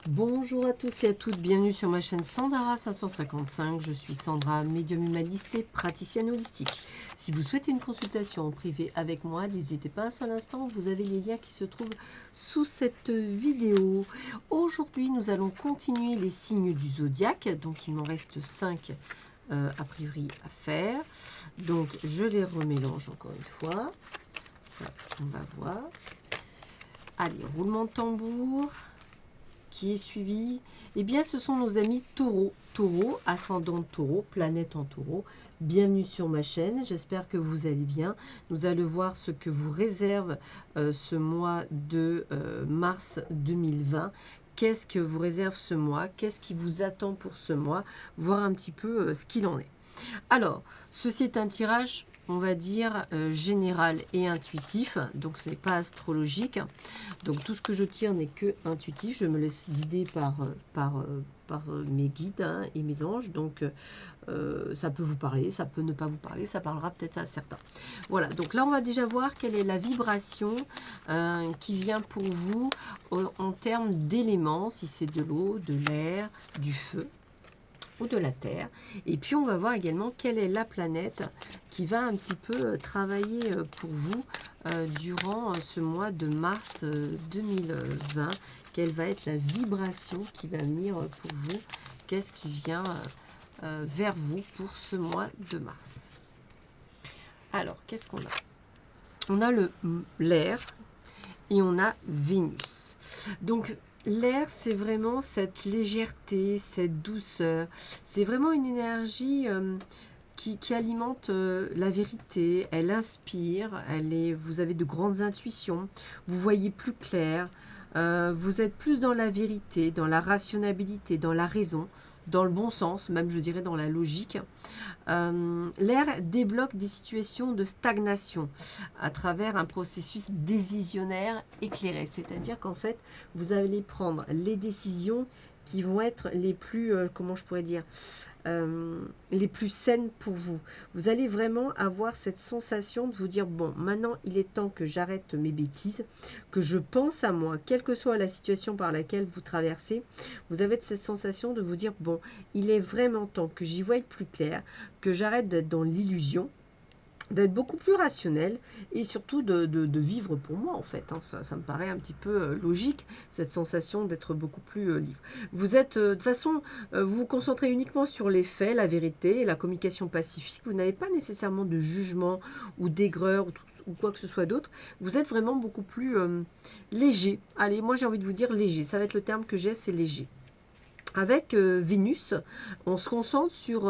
Bonjour à tous et à toutes, bienvenue sur ma chaîne Sandara 555. Je suis Sandra, médium humaniste et praticienne holistique. Si vous souhaitez une consultation en privé avec moi, n'hésitez pas un seul instant, vous avez les liens qui se trouvent sous cette vidéo. Aujourd'hui, nous allons continuer les signes du zodiaque, donc il m'en reste 5 a priori à faire. Donc je les remélange encore une fois, ça on va voir. Allez, roulement de tambour. Qui est suivi, eh bien ce sont nos amis taureaux. Taureau, ascendant Taureau, planète en Taureau. Bienvenue sur ma chaîne, j'espère que vous allez bien. Nous allons voir ce que vous réserve ce mois de mars 2020. Qu'est-ce que vous réserve ce mois? Qu'est-ce qui vous attend pour ce mois? Voir un petit peu ce qu'il en est. Alors, ceci est un tirage, on va dire, général et intuitif, donc ce n'est pas astrologique. Donc tout ce que je tire n'est que intuitif, je me laisse guider par mes guides et mes anges, donc ça peut vous parler, ça peut ne pas vous parler, ça parlera peut-être à certains. Voilà, donc là on va déjà voir quelle est la vibration qui vient pour vous en termes d'éléments, si c'est de l'eau, de l'air, du feu ou de la Terre. Et puis on va voir également quelle est la planète qui va un petit peu travailler pour vous durant ce mois de mars 2020. Quelle va être la vibration qui va venir pour vous? Qu'est-ce qui vient vers vous pour ce mois de mars? Alors, qu'est-ce qu'on a? On a l'air et on a Vénus. Donc, l'air, c'est vraiment cette légèreté, cette douceur. C'est vraiment une énergie qui alimente la vérité. Elle inspire. Vous avez de grandes intuitions. Vous voyez plus clair. Vous êtes plus dans la vérité, dans la rationalité, dans la raison, dans le bon sens, même je dirais dans la logique. L'air débloque des situations de stagnation à travers un processus décisionnaire éclairé. C'est-à-dire qu'en fait, vous allez prendre les décisions qui vont être les plus, comment je pourrais dire, les plus saines pour vous. Vous allez vraiment avoir cette sensation de vous dire, bon, maintenant il est temps que j'arrête mes bêtises, que je pense à moi, quelle que soit la situation par laquelle vous traversez. Vous avez cette sensation de vous dire, bon, il est vraiment temps que j'y voie plus clair, que j'arrête d'être dans l'illusion, d'être beaucoup plus rationnel et surtout de vivre pour moi en fait. Ça me paraît un petit peu logique, cette sensation d'être beaucoup plus libre. Vous êtes, de toute façon, vous vous concentrez uniquement sur les faits, la vérité et la communication pacifique. Vous n'avez pas nécessairement de jugement ou d'aigreur ou quoi que ce soit d'autre. Vous êtes vraiment beaucoup plus léger. Allez, moi j'ai envie de vous dire léger. Ça va être le terme que j'ai, c'est léger. Avec Vénus, on se concentre sur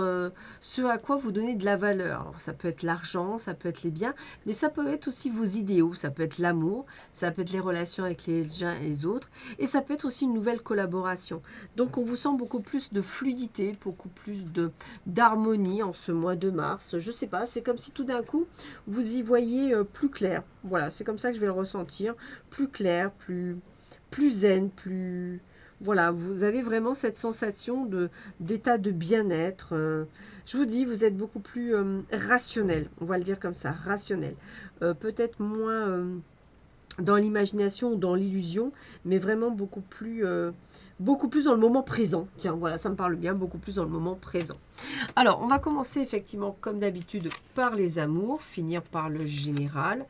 ce à quoi vous donnez de la valeur. Alors, ça peut être l'argent, ça peut être les biens, mais ça peut être aussi vos idéaux, ça peut être l'amour, ça peut être les relations avec les uns et les autres, et ça peut être aussi une nouvelle collaboration. Donc, on vous sent beaucoup plus de fluidité, beaucoup plus d'harmonie en ce mois de mars. Je sais pas, c'est comme si tout d'un coup, vous y voyez plus clair. Voilà, c'est comme ça que je vais le ressentir. Plus clair, plus zen, plus... Voilà, vous avez vraiment cette sensation d'état de bien-être. Je vous dis, vous êtes beaucoup plus rationnel, on va le dire comme ça, rationnel. Peut-être moins dans l'imagination ou dans l'illusion, mais vraiment beaucoup plus dans le moment présent. Tiens, voilà, ça me parle bien, beaucoup plus dans le moment présent. Alors, on va commencer effectivement, comme d'habitude, par les amours, finir par le général.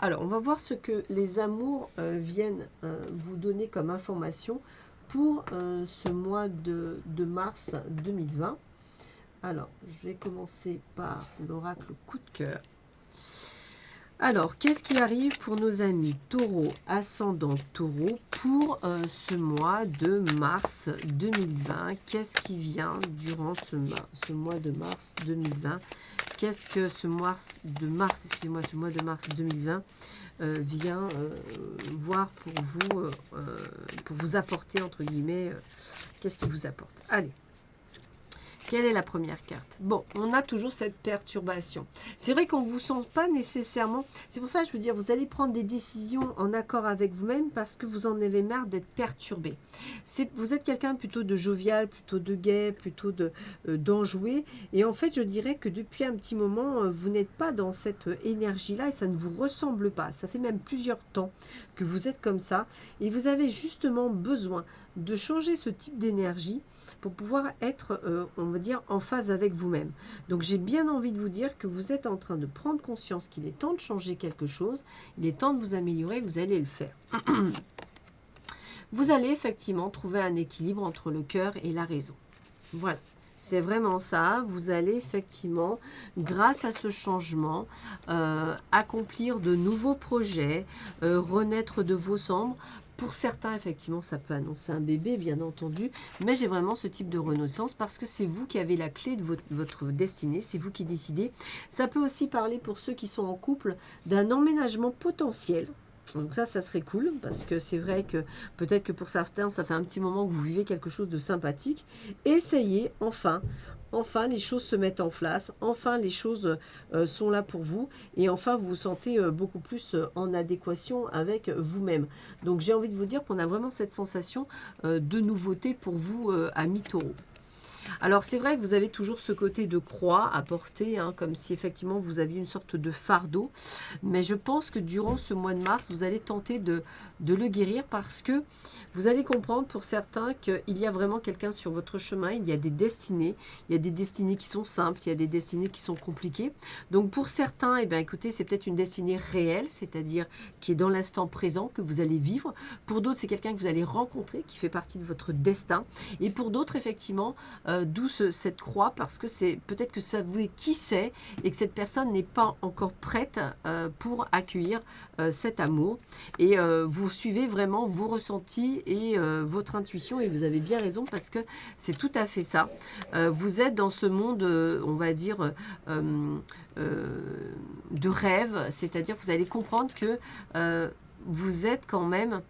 Alors, on va voir ce que les amours viennent vous donner comme information pour ce mois de mars 2020. Alors, je vais commencer par l'oracle coup de cœur. Alors, qu'est-ce qui arrive pour nos amis taureau, ascendant taureau, pour ce mois de mars 2020? Qu'est-ce qui vient durant ce mois de mars 2020? Qu'est-ce que ce mois de mars, excusez-moi, ce mois de mars 2020 vient voir pour vous apporter, entre guillemets, qu'est-ce qui vous apporte? Allez, Quelle est la première carte? Bon, on a toujours cette perturbation. C'est vrai qu'on ne vous sent pas nécessairement... C'est pour ça que je veux dire, vous allez prendre des décisions en accord avec vous-même parce que vous en avez marre d'être perturbé. Vous êtes quelqu'un plutôt de jovial, plutôt de gai, plutôt d'enjoué. Et en fait, je dirais que depuis un petit moment, vous n'êtes pas dans cette énergie-là et ça ne vous ressemble pas. Ça fait même plusieurs temps que vous êtes comme ça. Et vous avez justement besoin de changer ce type d'énergie pour pouvoir être, on va dire, en phase avec vous-même. Donc j'ai bien envie de vous dire que vous êtes en train de prendre conscience qu'il est temps de changer quelque chose, il est temps de vous améliorer, vous allez le faire. Vous allez effectivement trouver un équilibre entre le cœur et la raison. Voilà. C'est vraiment ça. Vous allez effectivement, grâce à ce changement, accomplir de nouveaux projets, renaître de vos cendres. Pour certains, effectivement, ça peut annoncer un bébé, bien entendu, mais j'ai vraiment ce type de renaissance parce que c'est vous qui avez la clé de votre destinée, c'est vous qui décidez. Ça peut aussi parler pour ceux qui sont en couple d'un emménagement potentiel. Donc ça serait cool, parce que c'est vrai que peut-être que pour certains, ça fait un petit moment que vous vivez quelque chose de sympathique. Essayez, enfin, les choses se mettent en place, enfin les choses sont là pour vous, et enfin vous vous sentez beaucoup plus en adéquation avec vous-même. Donc j'ai envie de vous dire qu'on a vraiment cette sensation de nouveauté pour vous, amis taureaux. Alors c'est vrai que vous avez toujours ce côté de croix à porter, hein, comme si effectivement vous aviez une sorte de fardeau. Mais je pense que durant ce mois de mars, vous allez tenter de le guérir parce que vous allez comprendre pour certains qu'il y a vraiment quelqu'un sur votre chemin, il y a des destinées. Il y a des destinées qui sont simples, il y a des destinées qui sont compliquées. Donc pour certains, eh bien, écoutez, c'est peut-être une destinée réelle, c'est-à-dire qui est dans l'instant présent, que vous allez vivre. Pour d'autres, c'est quelqu'un que vous allez rencontrer, qui fait partie de votre destin. Et pour d'autres, effectivement, d'où cette croix, parce que c'est peut-être que ça vous est qui sait et que cette personne n'est pas encore prête pour accueillir cet amour. Et vous suivez vraiment vos ressentis et votre intuition, et vous avez bien raison parce que c'est tout à fait ça. Vous êtes dans ce monde, on va dire, de rêve, c'est-à-dire que vous allez comprendre que vous êtes quand même...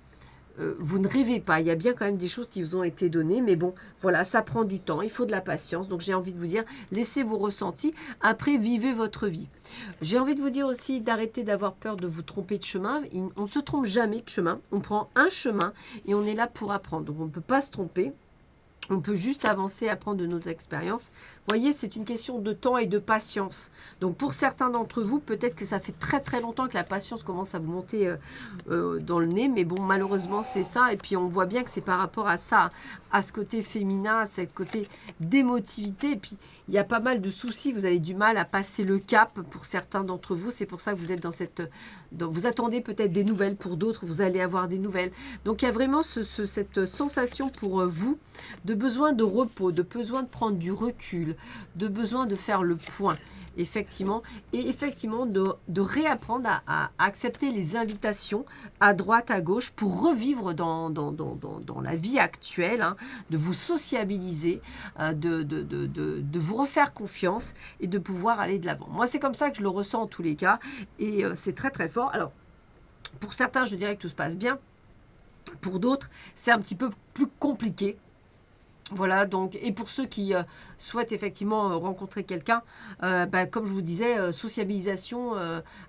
vous ne rêvez pas, il y a bien quand même des choses qui vous ont été données, mais bon, voilà, ça prend du temps, il faut de la patience, donc j'ai envie de vous dire, laissez vos ressentis, après vivez votre vie. J'ai envie de vous dire aussi d'arrêter d'avoir peur de vous tromper de chemin, on ne se trompe jamais de chemin, on prend un chemin et on est là pour apprendre, donc on ne peut pas se tromper. On peut juste avancer, apprendre de nos expériences. Vous voyez, c'est une question de temps et de patience. Donc, pour certains d'entre vous, peut-être que ça fait très très longtemps que la patience commence à vous monter dans le nez. Mais bon, malheureusement, c'est ça. Et puis, on voit bien que c'est par rapport à ça, à ce côté féminin, à ce côté d'émotivité. Et puis, il y a pas mal de soucis. Vous avez du mal à passer le cap pour certains d'entre vous. C'est pour ça que vous êtes dans cette... vous attendez peut-être des nouvelles. Pour d'autres, vous allez avoir des nouvelles. Donc, il y a vraiment cette sensation pour vous de besoin de repos, de besoin de prendre du recul, de besoin de faire le point, effectivement, et effectivement de réapprendre à accepter les invitations à droite, à gauche, pour revivre dans la vie actuelle, hein, de vous sociabiliser, de vous refaire confiance et de pouvoir aller de l'avant. Moi, c'est comme ça que je le ressens en tous les cas, et c'est très très fort. Alors, pour certains, je dirais que tout se passe bien. Pour d'autres, c'est un petit peu plus compliqué. Voilà, donc, et pour ceux qui souhaitent effectivement rencontrer quelqu'un, comme je vous disais, sociabilisation,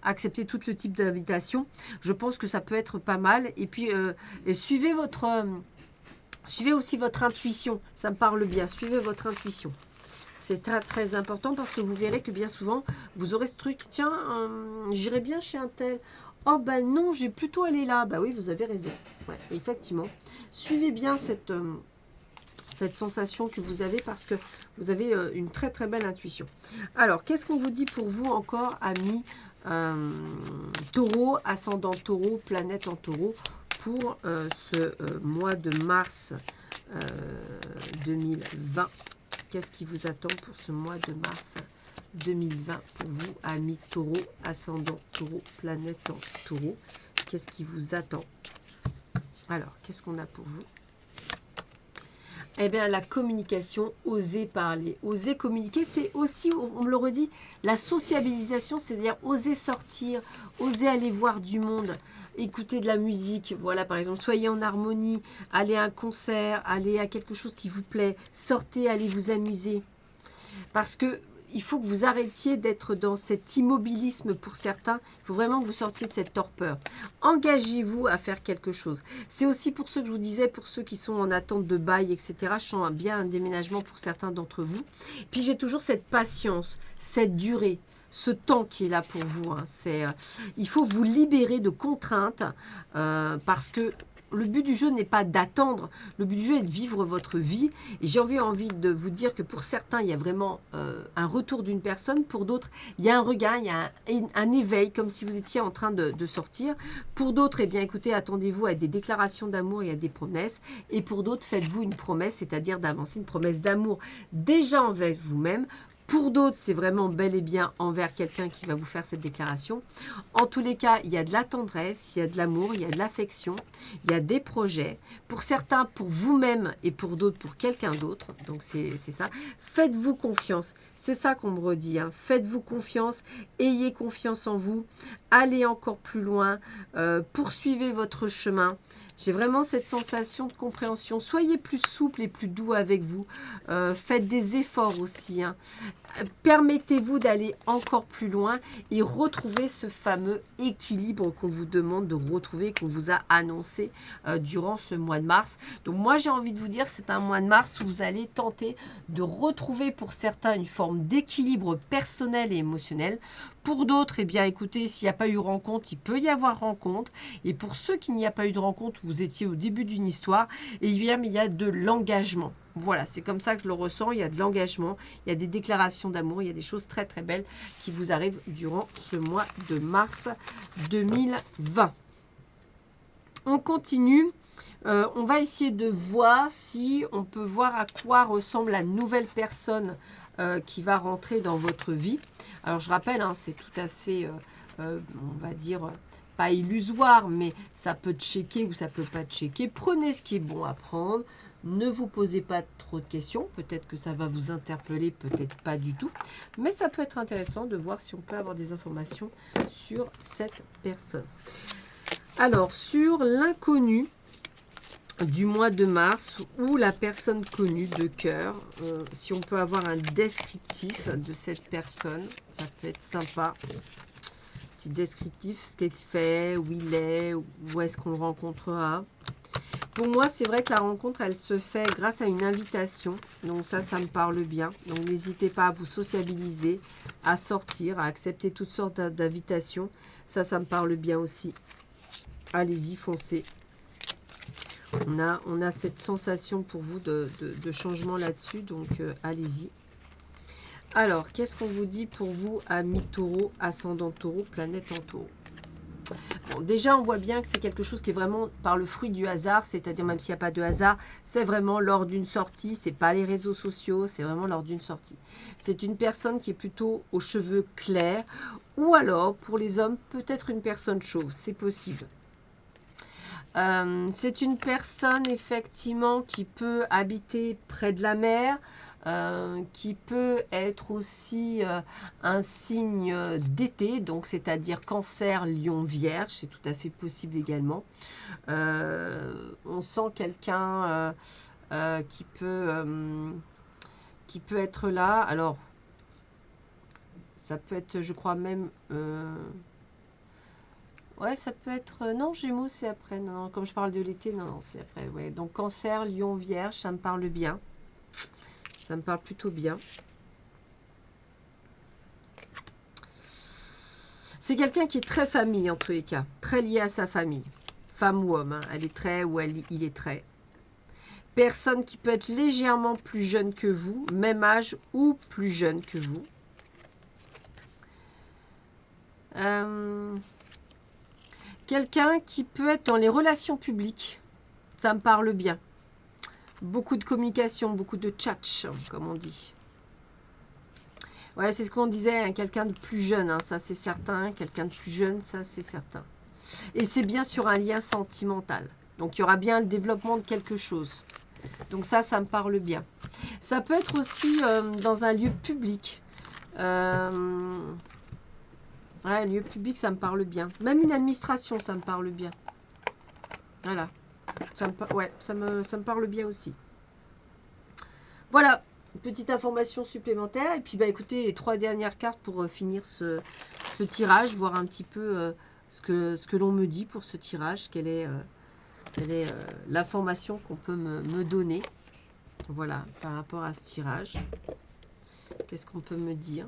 accepter tout le type d'invitation, je pense que ça peut être pas mal. Et puis, suivez aussi votre intuition, ça me parle bien, suivez votre intuition. C'est très, très important parce que vous verrez que bien souvent, vous aurez ce truc, tiens, j'irai bien chez un tel. Oh ben non, j'ai plutôt aller là. Bah oui, vous avez raison. Ouais, effectivement. Suivez bien cette sensation que vous avez parce que vous avez une très très belle intuition. Alors, qu'est-ce qu'on vous dit pour vous encore, amis taureau, ascendant taureau, planète en taureau, pour ce mois de mars 2020? Qu'est-ce qui vous attend pour ce mois de mars 2020 pour vous, amis taureau, ascendant taureau, planète en taureau? Qu'est-ce qui vous attend? Alors, qu'est-ce qu'on a pour vous? Eh bien, la communication, oser parler, oser communiquer, c'est aussi, on me le redit, la sociabilisation, c'est-à-dire oser sortir, oser aller voir du monde, écouter de la musique, voilà, par exemple, soyez en harmonie, allez à un concert, allez à quelque chose qui vous plaît, sortez, allez vous amuser. Parce que il faut que vous arrêtiez d'être dans cet immobilisme pour certains. Il faut vraiment que vous sortiez de cette torpeur. Engagez-vous à faire quelque chose. C'est aussi pour ceux que je vous disais, pour ceux qui sont en attente de bail, etc. Je sens bien un déménagement pour certains d'entre vous. Puis j'ai toujours cette patience, cette durée, ce temps qui est là pour vous. Hein. Il faut vous libérer de contraintes parce que le but du jeu n'est pas d'attendre, le but du jeu est de vivre votre vie. Et j'ai envie de vous dire que pour certains, il y a vraiment un retour d'une personne. Pour d'autres, il y a un regain, il y a un éveil, comme si vous étiez en train de sortir. Pour d'autres, eh bien, écoutez, attendez-vous à des déclarations d'amour et à des promesses. Et pour d'autres, faites-vous une promesse, c'est-à-dire d'avancer une promesse d'amour déjà envers vous-même. Pour d'autres, c'est vraiment bel et bien envers quelqu'un qui va vous faire cette déclaration. En tous les cas, il y a de la tendresse, il y a de l'amour, il y a de l'affection, il y a des projets. Pour certains, pour vous-même et pour d'autres, pour quelqu'un d'autre. Donc, c'est ça. Faites-vous confiance. C'est ça qu'on me redit. Hein. Faites-vous confiance. Ayez confiance en vous. Allez encore plus loin. Poursuivez votre chemin. J'ai vraiment cette sensation de compréhension. Soyez plus souple et plus doux avec vous. Faites des efforts aussi. Hein. Permettez-vous d'aller encore plus loin et retrouver ce fameux équilibre qu'on vous demande de retrouver, qu'on vous a annoncé durant ce mois de mars. Donc moi, j'ai envie de vous dire, c'est un mois de mars où vous allez tenter de retrouver pour certains une forme d'équilibre personnel et émotionnel. Pour d'autres, eh bien, écoutez, s'il n'y a pas eu rencontre, il peut y avoir rencontre. Et pour ceux qui n'y a pas eu de rencontre, vous étiez au début d'une histoire, eh bien, mais il y a de l'engagement. Voilà, c'est comme ça que je le ressens. Il y a de l'engagement, il y a des déclarations d'amour, il y a des choses très très belles qui vous arrivent durant ce mois de mars 2020. On continue. On va essayer de voir si on peut voir à quoi ressemble la nouvelle personne qui va rentrer dans votre vie. Alors je rappelle, hein, c'est tout à fait, on va dire, pas illusoire, mais ça peut checker ou ça peut pas checker. Prenez ce qui est bon à prendre. Ne vous posez pas trop de questions. Peut-être que ça va vous interpeller, peut-être pas du tout. Mais ça peut être intéressant de voir si on peut avoir des informations sur cette personne. Alors, sur l'inconnu du mois de mars ou la personne connue de cœur, si on peut avoir un descriptif de cette personne, ça peut être sympa. Petit descriptif, ce qu'il fait, où il est, où est-ce qu'on le rencontrera. Pour moi, c'est vrai que la rencontre, elle se fait grâce à une invitation. Donc ça me parle bien. Donc n'hésitez pas à vous sociabiliser, à sortir, à accepter toutes sortes d'invitations. Ça me parle bien aussi. Allez-y, foncez. On a cette sensation pour vous de changement là-dessus. Donc allez-y. Alors, qu'est-ce qu'on vous dit pour vous, amis taureau, ascendant taureau, planète en taureau? Bon, déjà, on voit bien que c'est quelque chose qui est vraiment par le fruit du hasard, c'est-à-dire même s'il n'y a pas de hasard, c'est vraiment lors d'une sortie, c'est pas les réseaux sociaux, c'est vraiment lors d'une sortie. C'est une personne qui est plutôt aux cheveux clairs, ou alors, pour les hommes, peut-être une personne chauve, c'est possible. C'est une personne, effectivement, qui peut habiter près de la mer, qui peut être aussi un signe d'été, donc c'est-à-dire Cancer, Lion, Vierge, c'est tout à fait possible également. On sent quelqu'un qui peut être là. Alors, ça peut être, je crois même... ouais, ça peut être... non, Gémeaux, c'est après. Non, non, comme je parle de l'été, non, non, c'est après. Ouais. Donc, Cancer, Lion, Vierge, ça me parle bien. Ça me parle plutôt bien. C'est quelqu'un qui est très famille, en tous les cas. Très lié à sa famille. Femme ou homme, hein. Elle est très ou il est très. Personne qui peut être légèrement plus jeune que vous, même âge ou plus jeune que vous. Quelqu'un qui peut être dans les relations publiques. Ça me parle bien. Beaucoup de communication, beaucoup de tchatch, comme on dit. Ouais, c'est ce qu'on disait, hein, quelqu'un de plus jeune, hein, ça c'est certain. Quelqu'un de plus jeune, ça c'est certain. Et c'est bien sur un lien sentimental. Donc il y aura bien le développement de quelque chose. Donc ça me parle bien. Ça peut être aussi dans un lieu public. Ouais, lieu public, ça me parle bien. Même une administration, ça me parle bien. Voilà. Ouais, ça me parle bien aussi. Voilà. Une petite information supplémentaire. Et puis, bah, écoutez, les 3 dernières cartes pour finir ce tirage, voir un petit peu ce que l'on me dit pour ce tirage, quelle est l'information qu'on peut me donner. Voilà, par rapport à ce tirage. Qu'est-ce qu'on peut me dire?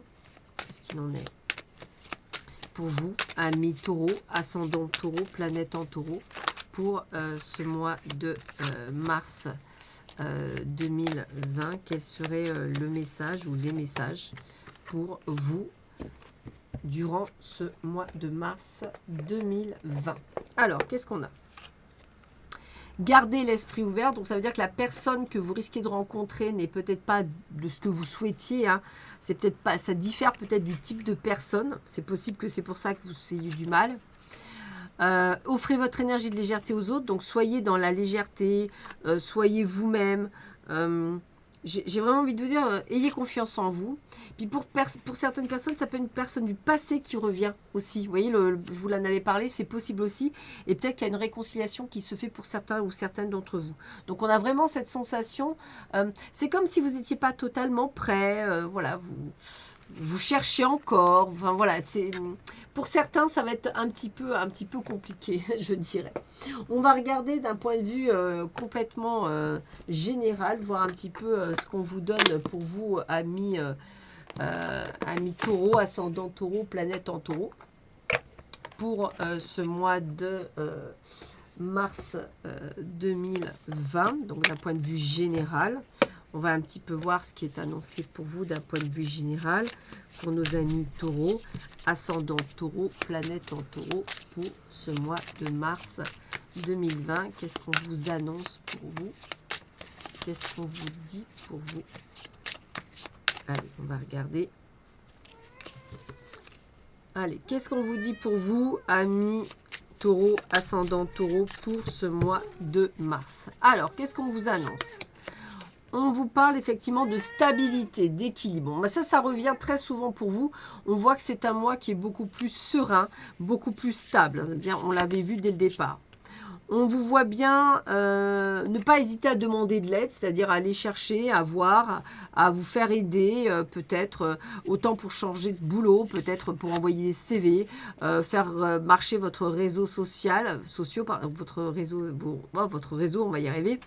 Qu'est-ce qu'il en est pour vous, amis taureau, ascendant taureau, planète en taureau, pour ce mois de mars 2020? Quel serait le message ou les messages pour vous durant ce mois de mars 2020? Alors, qu'est-ce qu'on a? Gardez l'esprit ouvert, donc ça veut dire que la personne que vous risquez de rencontrer n'est peut-être pas de ce que vous souhaitiez. Hein. C'est peut-être pas, ça diffère peut-être du type de personne. C'est possible que c'est pour ça que vous ayez du mal. Offrez votre énergie de légèreté aux autres, donc soyez dans la légèreté, soyez vous-même. J'ai vraiment envie de vous dire, ayez confiance en vous. Puis pour certaines personnes, ça peut être une personne du passé qui revient aussi. Vous voyez, je vous en avais parlé, c'est possible aussi. Et peut-être qu'il y a une réconciliation qui se fait pour certains ou certaines d'entre vous. Donc on a vraiment cette sensation, c'est comme si vous n'étiez pas totalement prêt, voilà, vous cherchez encore, enfin voilà, pour certains ça va être un petit peu compliqué, je dirais. On va regarder d'un point de vue complètement général, voir un petit peu ce qu'on vous donne pour vous, amis taureau, ascendant taureau, planète en taureau, pour ce mois de mars 2020, donc d'un point de vue général. On va un petit peu voir ce qui est annoncé pour vous d'un point de vue général, pour nos amis taureaux, ascendant taureau, planète en taureau, pour ce mois de mars 2020. Qu'est-ce qu'on vous annonce pour vous? Qu'est-ce qu'on vous dit pour vous? Allez, on va regarder. Allez, qu'est-ce qu'on vous dit pour vous, amis taureau, ascendant taureau, pour ce mois de mars? Alors, qu'est-ce qu'on vous annonce? On vous parle effectivement de stabilité, d'équilibre. Bon, ça revient très souvent pour vous. On voit que c'est un mois qui est beaucoup plus serein, beaucoup plus stable. Bien, on l'avait vu dès le départ. On vous voit bien ne pas hésiter à demander de l'aide, c'est-à-dire à aller chercher, à voir, à vous faire aider, peut-être autant pour changer de boulot, peut-être pour envoyer des CV, faire marcher votre réseau social, votre réseau, on va y arriver.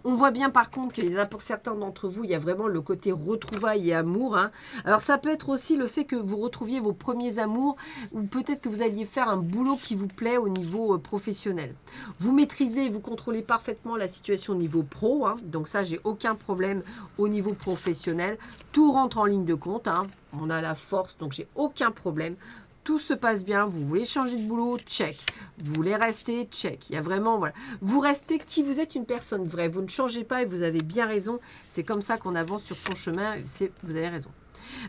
On voit bien par contre qu'il y en a pour certains d'entre vous, il y a vraiment le côté retrouvailles et amour. Hein. Alors ça peut être aussi le fait que vous retrouviez vos premiers amours, ou peut-être que vous alliez faire un boulot qui vous plaît au niveau professionnel. Vous maîtrisez, vous contrôlez parfaitement la situation au niveau pro, hein, donc ça, j'ai aucun problème au niveau professionnel. Tout rentre en ligne de compte, hein, on a la force, donc j'ai aucun problème. Tout se passe bien, vous voulez changer de boulot, check. Vous voulez rester, check. Il y a vraiment, voilà. Vous restez qui vous êtes, une personne vraie. Vous ne changez pas et vous avez bien raison. C'est comme ça qu'on avance sur son chemin. Vous avez raison.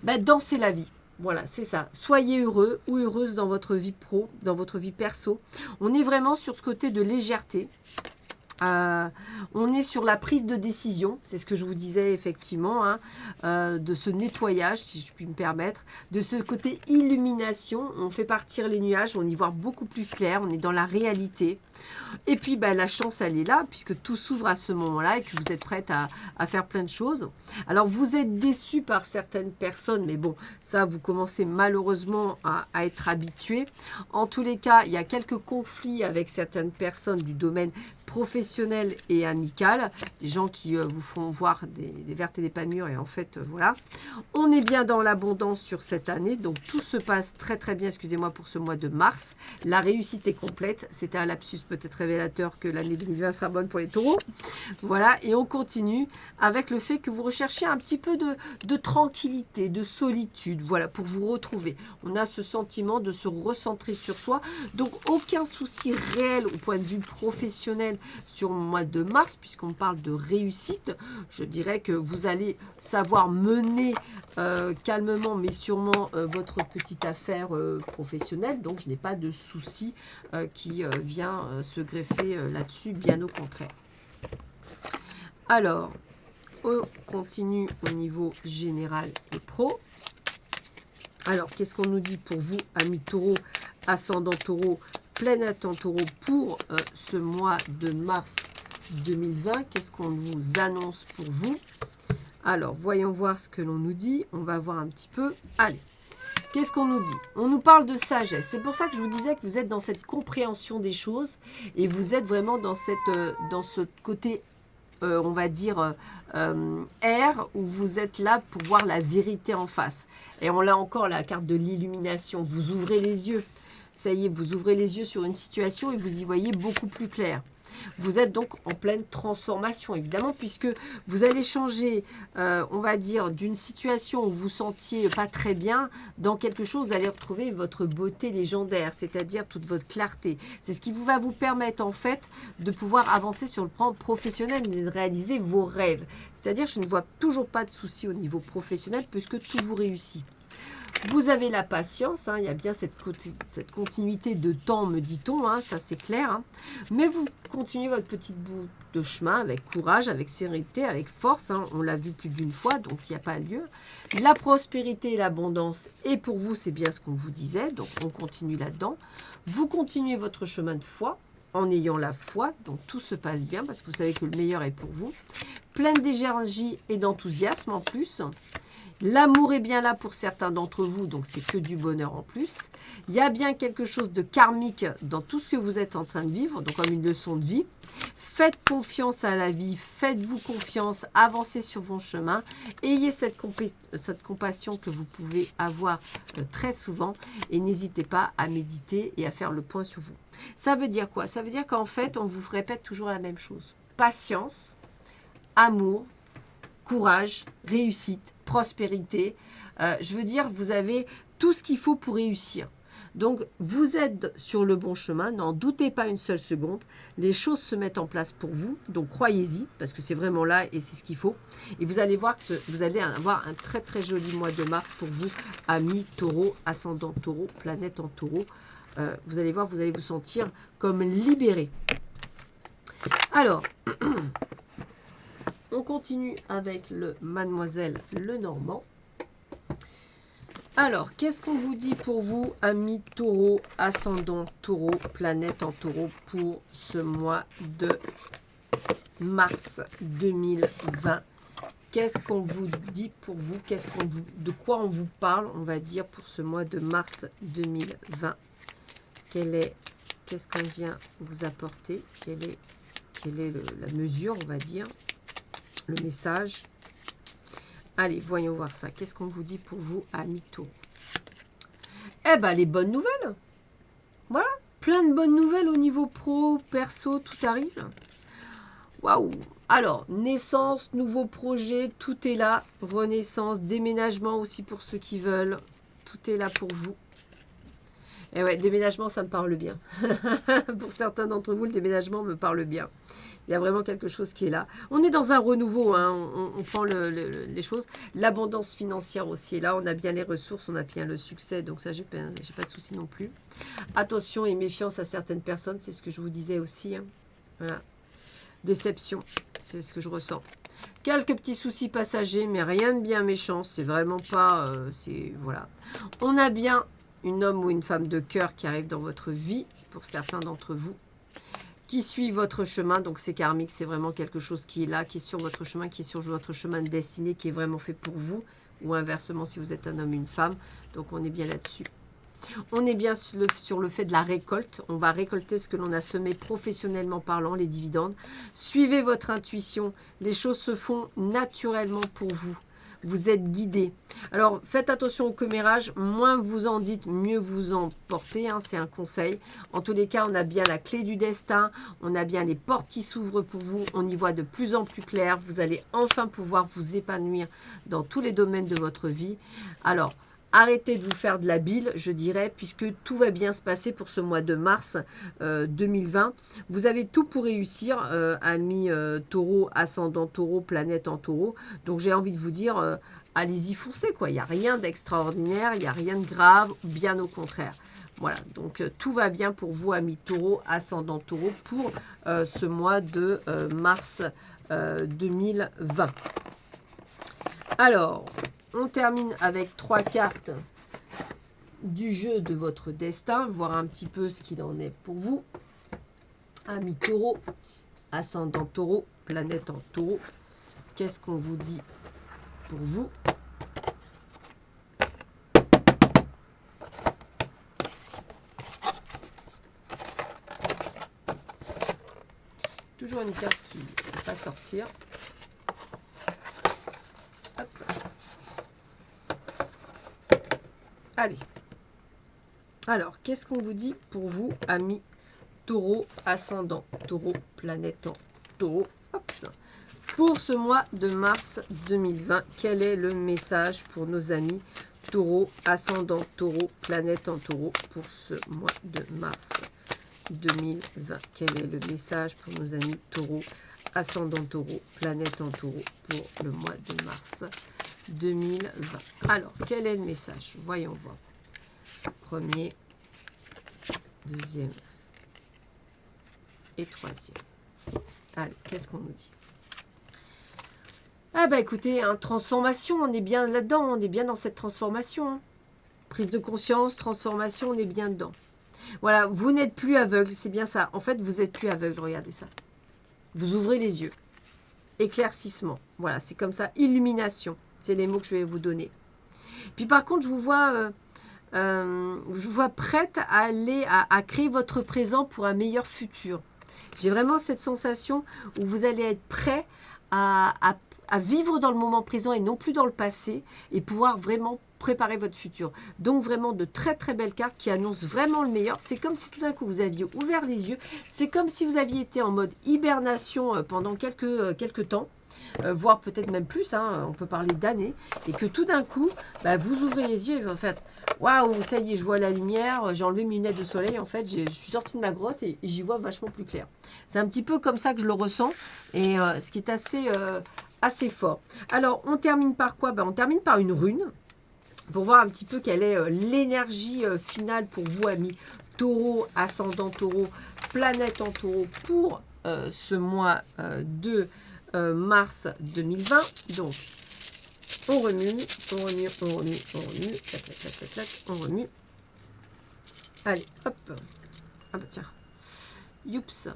Ben, dansez la vie. Voilà, c'est ça. Soyez heureux ou heureuse dans votre vie pro, dans votre vie perso. On est vraiment sur ce côté de légèreté. On est sur la prise de décision, c'est ce que je vous disais effectivement, hein, de ce nettoyage, si je puis me permettre, de ce côté illumination. On fait partir les nuages, on y voit beaucoup plus clair, on est dans la réalité. Et puis, ben, la chance, elle est là, puisque tout s'ouvre à ce moment-là et que vous êtes prête à faire plein de choses. Alors, vous êtes déçus par certaines personnes, mais bon, ça, vous commencez malheureusement à être habitué. En tous les cas, il y a quelques conflits avec certaines personnes du domaine professionnel et amical, des gens qui vous font voir des vertes et des pas mûres, et en fait, voilà. On est bien dans l'abondance sur cette année, donc tout se passe très très bien, excusez-moi, pour ce mois de mars. La réussite est complète, c'était un lapsus peut-être révélateur que l'année 2020 sera bonne pour les taureaux. Voilà, et on continue avec le fait que vous recherchez un petit peu de tranquillité, de solitude, voilà, pour vous retrouver. On a ce sentiment de se recentrer sur soi, donc aucun souci réel au point de vue professionnel sur le mois de mars, puisqu'on parle de réussite. Je dirais que vous allez savoir mener calmement mais sûrement votre petite affaire professionnelle, donc je n'ai pas de souci qui vient se greffer là-dessus, bien au contraire. Alors, on continue au niveau général et pro. Alors, qu'est-ce qu'on nous dit pour vous, amis taureaux, ascendant taureau, planète en taureau, pour ce mois de mars 2020? Qu'est-ce qu'on vous annonce pour vous? Alors, voyons voir ce que l'on nous dit. On va voir un petit peu. Allez, qu'est-ce qu'on nous dit? On nous parle de sagesse. C'est pour ça que je vous disais que vous êtes dans cette compréhension des choses et vous êtes vraiment dans ce côté, on va dire, air, où vous êtes là pour voir la vérité en face. Et on a encore la carte de l'illumination. Vous ouvrez les yeux. Ça y est, vous ouvrez les yeux sur une situation et vous y voyez beaucoup plus clair. Vous êtes donc en pleine transformation, évidemment, puisque vous allez changer, on va dire, d'une situation où vous vous sentiez pas très bien, dans quelque chose, vous allez retrouver votre beauté légendaire, c'est-à-dire toute votre clarté. C'est ce qui va vous permettre, en fait, de pouvoir avancer sur le plan professionnel et de réaliser vos rêves. C'est-à-dire, je ne vois toujours pas de soucis au niveau professionnel, puisque tout vous réussit. Vous avez la patience, hein, il y a bien cette continuité de temps, me dit-on, hein, ça c'est clair. Hein, mais vous continuez votre petite bout de chemin avec courage, avec sérénité, avec force. Hein, on l'a vu plus d'une fois, donc il n'y a pas lieu. La prospérité et l'abondance, et pour vous, c'est bien ce qu'on vous disait, donc on continue là-dedans. Vous continuez votre chemin de foi en ayant la foi, donc tout se passe bien parce que vous savez que le meilleur est pour vous. Pleine d'énergie et d'enthousiasme en plus. L'amour est bien là pour certains d'entre vous, donc c'est que du bonheur en plus. Il y a bien quelque chose de karmique dans tout ce que vous êtes en train de vivre, donc comme une leçon de vie. Faites confiance à la vie, faites-vous confiance, avancez sur vos chemins. Ayez cette compassion que vous pouvez avoir très souvent et n'hésitez pas à méditer et à faire le point sur vous. Ça veut dire quoi? Ça veut dire qu'en fait, on vous répète toujours la même chose. Patience, amour, courage, réussite, prospérité. Je veux dire, vous avez tout ce qu'il faut pour réussir. Donc, vous êtes sur le bon chemin. N'en doutez pas une seule seconde. Les choses se mettent en place pour vous. Donc, croyez-y, parce que c'est vraiment là et c'est ce qu'il faut. Et vous allez voir que vous allez avoir un très, très joli mois de mars pour vous, amis taureau, ascendant taureau, planète en taureau. Vous allez voir, vous allez vous sentir comme libéré. Alors... On continue avec le Mademoiselle Lenormand. Alors, qu'est-ce qu'on vous dit pour vous, amis taureau, ascendant taureau, planète en taureau, pour ce mois de mars 2020? Qu'est-ce qu'on vous dit pour vous? De quoi on vous parle, on va dire, pour ce mois de mars 2020? Qu'est-ce qu'on vient vous apporter? Quelle est la mesure, on va dire? Le message. Allez, voyons voir ça. Qu'est-ce qu'on vous dit pour vous, amis taureau? Eh bien, les bonnes nouvelles. Voilà, plein de bonnes nouvelles au niveau pro, perso, tout arrive. Waouh! Alors, naissance, nouveau projet, tout est là. Renaissance, déménagement aussi pour ceux qui veulent. Tout est là pour vous. Et ouais, déménagement, ça me parle bien. Pour certains d'entre vous, le déménagement me parle bien. Il y a vraiment quelque chose qui est là. On est dans un renouveau, hein. On prend les choses. L'abondance financière aussi est là. On a bien les ressources, on a bien le succès. Donc ça, j'ai pas de souci non plus. Attention et méfiance à certaines personnes, c'est ce que je vous disais aussi. Hein. Voilà. Déception, c'est ce que je ressens. Quelques petits soucis passagers, mais rien de bien méchant. C'est vraiment pas... voilà. On a bien une homme ou une femme de cœur qui arrive dans votre vie, pour certains d'entre vous, qui suit votre chemin. Donc c'est karmique, c'est vraiment quelque chose qui est là, qui est sur votre chemin, qui est sur votre chemin de destinée, qui est vraiment fait pour vous, ou inversement si vous êtes un homme ou une femme. Donc on est bien là-dessus. On est bien sur le fait de la récolte. On va récolter ce que l'on a semé professionnellement parlant, les dividendes. Suivez votre intuition. Les choses se font naturellement pour vous. Vous êtes guidé. Alors, faites attention au commérage. Moins vous en dites, mieux vous en portez. Hein, c'est un conseil. En tous les cas, on a bien la clé du destin. On a bien les portes qui s'ouvrent pour vous. On y voit de plus en plus clair. Vous allez enfin pouvoir vous épanouir dans tous les domaines de votre vie. Alors, arrêtez de vous faire de la bile, je dirais, puisque tout va bien se passer pour ce mois de mars 2020. Vous avez tout pour réussir, amis taureau, ascendant taureau, planète en taureau. Donc j'ai envie de vous dire, allez-y, foncez, quoi. Il n'y a rien d'extraordinaire, il n'y a rien de grave, bien au contraire. Voilà, donc tout va bien pour vous, amis taureau, ascendant taureau, pour ce mois de mars 2020. Alors... on termine avec 3 cartes du jeu de votre destin, voir un petit peu ce qu'il en est pour vous. Amis taureau, ascendant taureau, planète en taureau. Qu'est-ce qu'on vous dit pour vous. Toujours une carte qui ne va pas sortir. Hop. Allez. Alors, qu'est-ce qu'on vous dit pour vous, amis Taureau, ascendant Taureau, planète en Taureau. Hop. Pour ce mois de mars 2020, quel est le message pour nos amis Taureau, ascendant Taureau, planète en Taureau pour ce mois de mars 2020? Quel est le message pour nos amis Taureau, ascendant Taureau, planète en Taureau pour le mois de mars 2020? Alors, quel est le message? Voyons voir. Premier, deuxième et troisième. Allez, qu'est-ce qu'on nous dit? Ah bah écoutez, hein, transformation, on est bien là-dedans, on est bien dans cette transformation. Hein. Prise de conscience, transformation, on est bien dedans. Voilà, vous n'êtes plus aveugle, c'est bien ça. En fait, vous n'êtes plus aveugle, regardez ça. Vous ouvrez les yeux. Éclaircissement, voilà, c'est comme ça. Illumination, c'est les mots que je vais vous donner. Puis par contre, je vous vois prête à aller à créer votre présent pour un meilleur futur. J'ai vraiment cette sensation où vous allez être prêt à vivre dans le moment présent et non plus dans le passé et pouvoir vraiment préparer votre futur. Donc vraiment de très très belles cartes qui annoncent vraiment le meilleur. C'est comme si tout d'un coup vous aviez ouvert les yeux. C'est comme si vous aviez été en mode hibernation pendant quelques temps. Voire peut-être même plus, hein, on peut parler d'années, et que tout d'un coup, bah, vous ouvrez les yeux et en fait, waouh, ça y est, je vois la lumière, j'ai enlevé mes lunettes de soleil, en fait, je suis sortie de ma grotte et j'y vois vachement plus clair. C'est un petit peu comme ça que je le ressens, et ce qui est assez fort. Alors, on termine par quoi? On termine par une rune, pour voir un petit peu quelle est l'énergie finale pour vous, amis Taureau, ascendant Taureau, planète en Taureau, pour ce mois de mars 2020. Donc, on remue, clac, clac, clac, clac, on remue. Allez, hop. Ah bah tiens. Youps.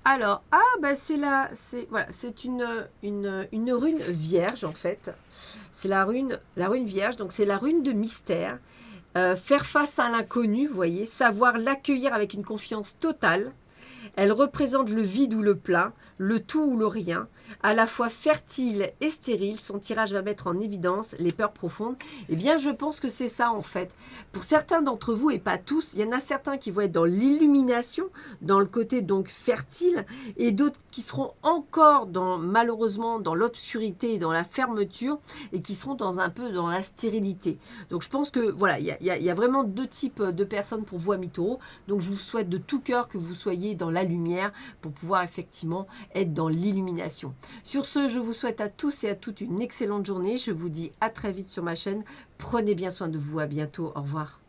Alors, c'est une rune vierge en fait. C'est la rune vierge, donc c'est la rune de mystère. Faire face à l'inconnu, vous voyez, savoir l'accueillir avec une confiance totale. Elle représente le vide ou le plein, le tout ou le rien, à la fois fertile et stérile. Son tirage va mettre en évidence les peurs profondes. Eh bien, je pense que c'est ça, en fait. Pour certains d'entre vous, et pas tous, il y en a certains qui vont être dans l'illumination, dans le côté donc fertile, et d'autres qui seront encore, malheureusement, dans l'obscurité et dans la fermeture, et qui seront un peu dans la stérilité. Donc, je pense que, voilà, il y a vraiment deux types de personnes pour vous, amis Taureau. Donc, je vous souhaite de tout cœur que vous soyez dans la lumière pour pouvoir effectivement être dans l'illumination. Sur ce, je vous souhaite à tous et à toutes une excellente journée. Je vous dis à très vite sur ma chaîne. Prenez bien soin de vous. À bientôt. Au revoir.